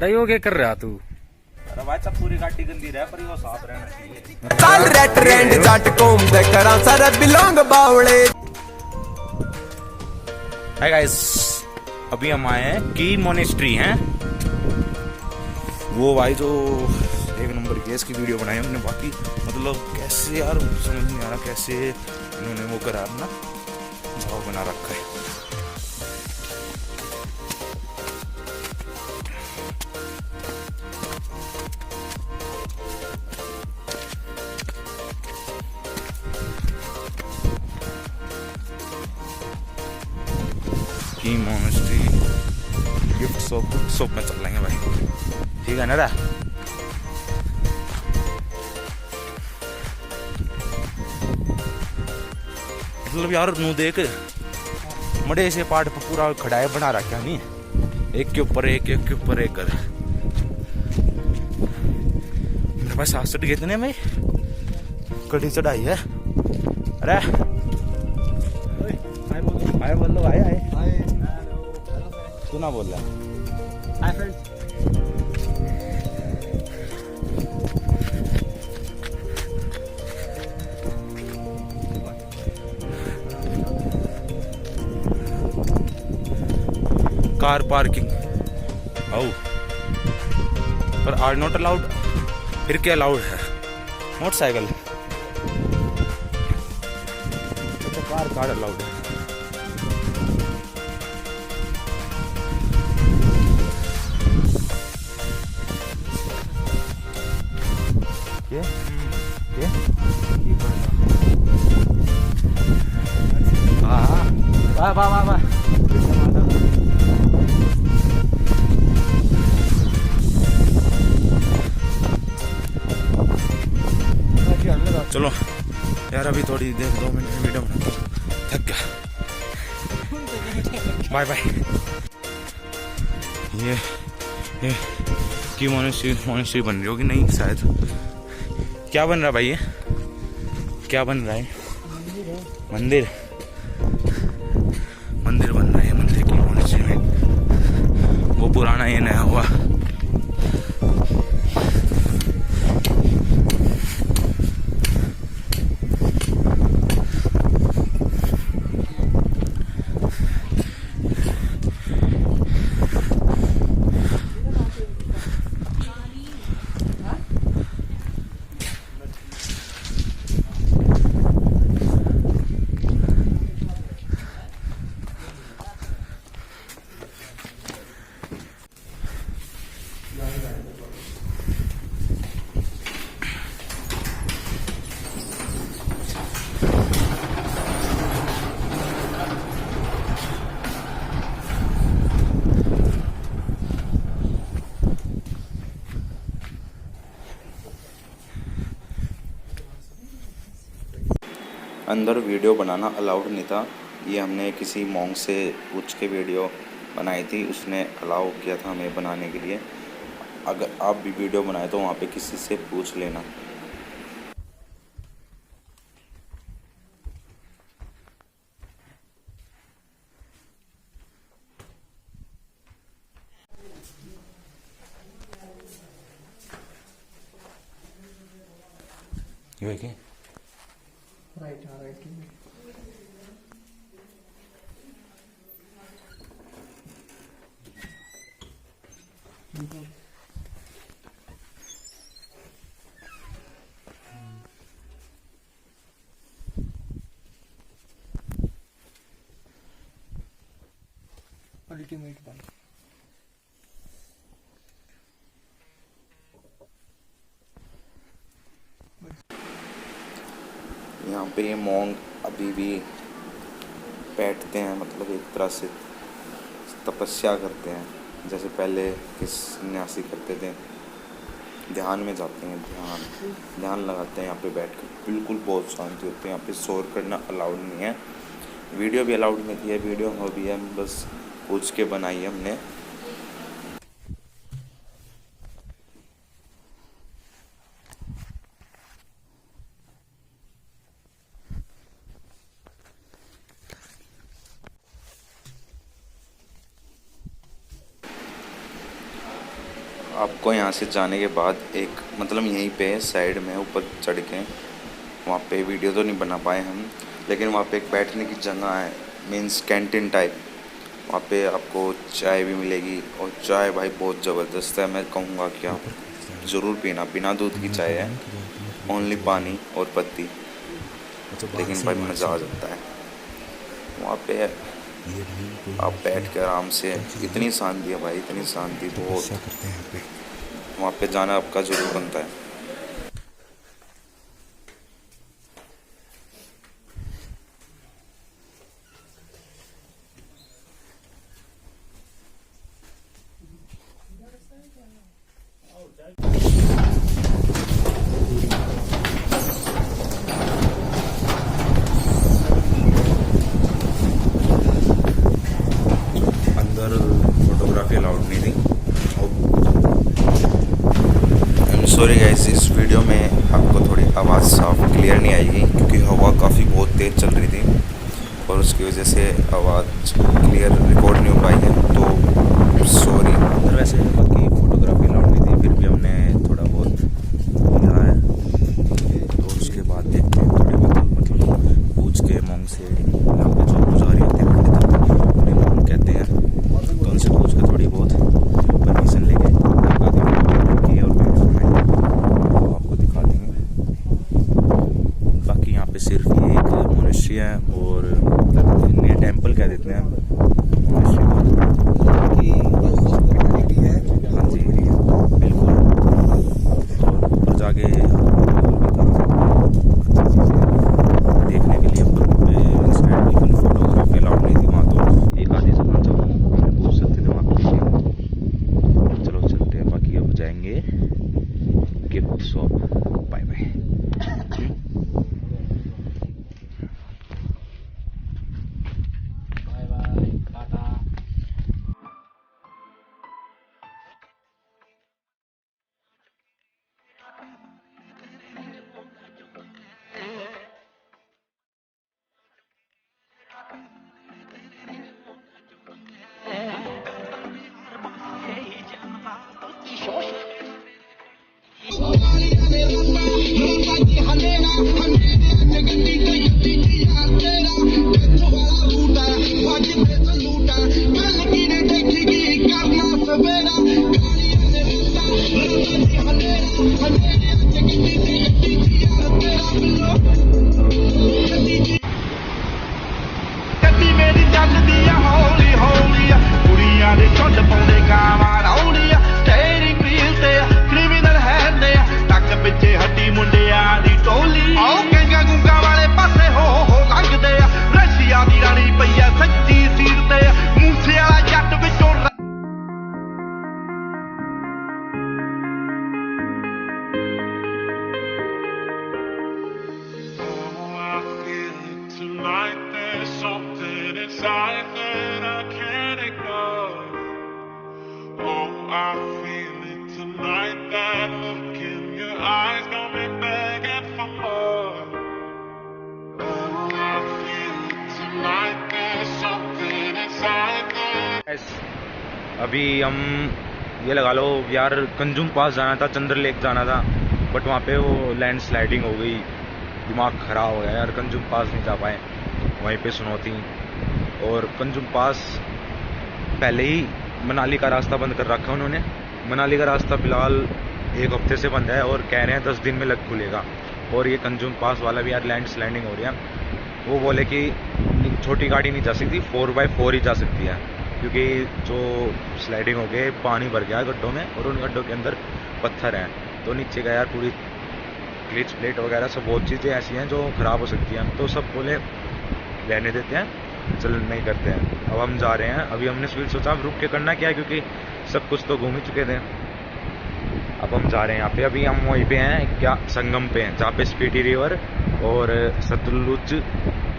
अरे यो क्या कर रहा तू? अरे भाई सब पूरी गाड़ी गंदी रहा पर वो साफ रहना चाहिए। चल रेट रेंड जट कोम दे करा सारे बिलोंग बावले। हाय गाइस, अभी हम आए हैं की मोनेस्ट्री हैं वो भाई जो एक नंबर की इसकी वीडियो बनाई हमने। बाकी मतलब कैसे यार समझ नहीं आ रहा कैसे इन्होंने वो करा अपना भाव बना रखा है। की मोनेस्ट्री गिफ्ट शॉप में चल लेंगे भाई, ठीक है ना? मतलब यार नू देख मड़े से पार्ट पर पूरा खड़ाए बना रखा नहीं, एक के ऊपर एक के ऊपर एक कर। मेरे पास 67 कितने में कड़ी चढ़ाई है। अरे हाय बोल लो, हाय तू ना बोल रहा। Hi friends. कार पार्किंग पर आर नॉट अलाउड। फिर क्या अलाउड है? मोटरसाइकिल तो कार अलाउड है। वाह वाह वाह वाह। चलो यार अभी थोड़ी देर 2 मिनट में वीडियो बनाता हूँ, थक गया। Bye bye. ये की मोनेस्ट्री बन रही होगी नहीं शायद। क्या बन रहा है भाई? ये क्या बन रहा है? मंदिर बन रहा है। मंदिर की मोनेस्ट्री में वो पुराना ये नया हुआ। अंदर वीडियो बनाना अलाउड नहीं था। ये हमने किसी मॉन्क से पूछ के वीडियो बनाई थी, उसने अलाउ किया था हमें बनाने के लिए। अगर आप भी वीडियो बनाए तो वहाँ पे किसी से पूछ लेना। ये क्या? Right ultimate bike. यहाँ पे ये मॉन्क अभी भी बैठते हैं, मतलब एक तरह से तपस्या करते हैं जैसे पहले किस सन्यासी करते थे। ध्यान में जाते हैं, ध्यान लगाते हैं यहाँ पे बैठ कर। बिल्कुल बहुत शांति होती है यहाँ पे। शोर करना अलाउड नहीं है। वीडियो भी अलाउड नहीं है। वीडियो हो भी है, बस पूछ के बनाई है हमने। आपको यहाँ से जाने के बाद एक मतलब यहीं पे साइड में ऊपर चढ़ के वहाँ पे वीडियो तो नहीं बना पाए हम, लेकिन वहाँ पे एक बैठने की जगह है, मीन्स कैंटीन टाइप। वहाँ पे आपको चाय भी मिलेगी और चाय भाई बहुत ज़बरदस्त है। मैं कहूँगा कि आप ज़रूर पीना, बिना दूध की चाय है, ओनली पानी और पत्ती, लेकिन भाई मज़ा आ जाता है। वहाँ पे आप बैठ के आराम से, इतनी शांति है भाई, इतनी शांति बहुत। वहाँ पे जाना आपका ज़रूर बनता है। अंदर फोटोग्राफी अलाउड नहीं थी। आई एम सॉरी गाइस, इस वीडियो में आपको थोड़ी आवाज़ साफ क्लियर नहीं आएगी क्योंकि हवा काफ़ी बहुत तेज़ चल रही थी और उसकी वजह से आवाज़ क्लियर रिकॉर्ड नहीं हो पाई है, तो सॉरी। अंदर वैसे बाकी फोटोग्राफी अलाउड नहीं थी, फिर भी हमने थोड़ा बहुत लिया है। तो उसके बाद देखते हैं थोड़ी बहुत मतलब पूछ के मॉन्ग से, यहाँ पे जो पुजारी होते हैं उन्हें मॉन्ग कहते हैं, तो उनसे पूछ के थोड़ी बहुत परमिशन लेके और आपको दिखा देंगे। बाकी यहाँ पे सिर्फ ये एक मोनेस्ट्री है और मतलब टेम्पल कह देते हैं मोनेस्ट्री को। हाँ जी बिल्कुल। और ऊपर जाके देखने के लिए बिल्कुल फोटोग्राफी अलाउड नहीं थी वहाँ, तो एक आधी जगह जो पूछ सकते थे वहाँ पे। चलो चलते हैं, बाकी अब जाएंगे गिफ्ट शॉप। Bye bye. अभी हम ये लगा लो यार, कंजुम पास जाना था, चंद्र लेक जाना था, बट वहाँ पे वो लैंड स्लाइडिंग हो गई, दिमाग ख़राब हो गया यार, कंजुम पास नहीं जा पाए, वहीं पे सुनो थी। और कंजुम पास पहले ही मनाली का रास्ता बंद कर रखा है उन्होंने। मनाली का रास्ता फ़िलहाल एक हफ्ते से बंद है और कह रहे हैं 10 दिन में लग खुलेगा। और ये कंजुम पास वाला भी यार लैंड स्लाइडिंग हो रही है, वो बोले कि छोटी गाड़ी नहीं जा सकती, 4x4 ही जा सकती है, क्योंकि जो स्लाइडिंग हो गई पानी भर गया गड्ढों में और उन गड्ढों के अंदर पत्थर हैं, तो नीचे का यार पूरी क्लिच प्लेट वगैरह सब बहुत चीज़ें ऐसी हैं जो ख़राब हो सकती हैं। तो सब बोले रहने देते हैं, चल नहीं करते हैं। अब हम जा रहे हैं, अभी हमने फिर सोचा अब रुक के करना क्या है, क्योंकि सब कुछ तो घूम ही चुके थे। अब हम जा रहे हैं यहाँ पे, अभी हम वहीं पे हैं क्या संगम पे हैं, जहाँ पे स्पीति रिवर और सतलुज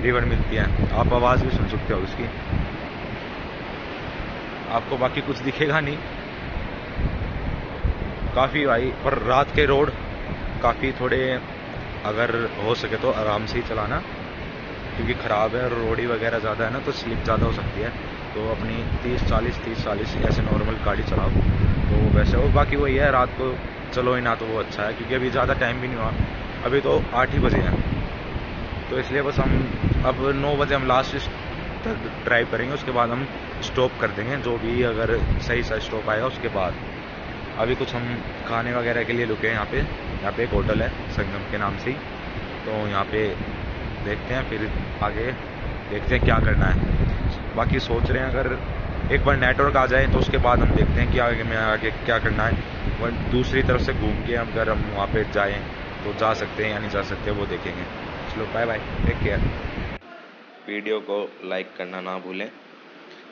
रिवर मिलती है। आप आवाज़ भी सुन सकते हो उसकी, आपको बाकी कुछ दिखेगा नहीं काफ़ी भाई। पर रात के रोड काफ़ी थोड़े, अगर हो सके तो आराम से ही चलाना, क्योंकि ख़राब है, रोडी वगैरह ज़्यादा है ना, तो स्लिप ज़्यादा हो सकती है। तो अपनी 30-40 ऐसे नॉर्मल गाड़ी चलाओ तो वैसे। और बाकी वही है, रात को चलो ही ना तो वो अच्छा है, क्योंकि अभी ज़्यादा टाइम भी नहीं हुआ, अभी तो 8 ही बजे हैं। तो इसलिए बस हम अब 9 बजे हम लास्ट तक ड्राइव करेंगे, उसके बाद हम स्टॉप कर देंगे, जो भी अगर सही सा स्टॉप आएगा उसके बाद। अभी कुछ हम खाने वगैरह के लिए रुके हैं यहाँ पे एक होटल है संगम के नाम से ही, तो यहाँ पे देखते हैं, फिर आगे देखते हैं क्या करना है। बाकी सोच रहे हैं अगर एक बार नेटवर्क आ जाए तो उसके बाद हम देखते हैं कि आगे क्या करना है। वह दूसरी तरफ से घूम के अगर हम वहाँ पे जाएँ तो जा सकते हैं या नहीं जा सकते वो देखेंगे। चलो bye bye, take care. Video को लाइक करना ना भूलें,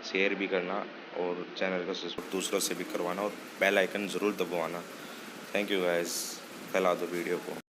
शेयर भी करना और चैनल को सब्सक्राइब दूसरों से भी करवाना और बेल आइकन ज़रूर दबाना। थैंक यू गाइस, फैला दो वीडियो को।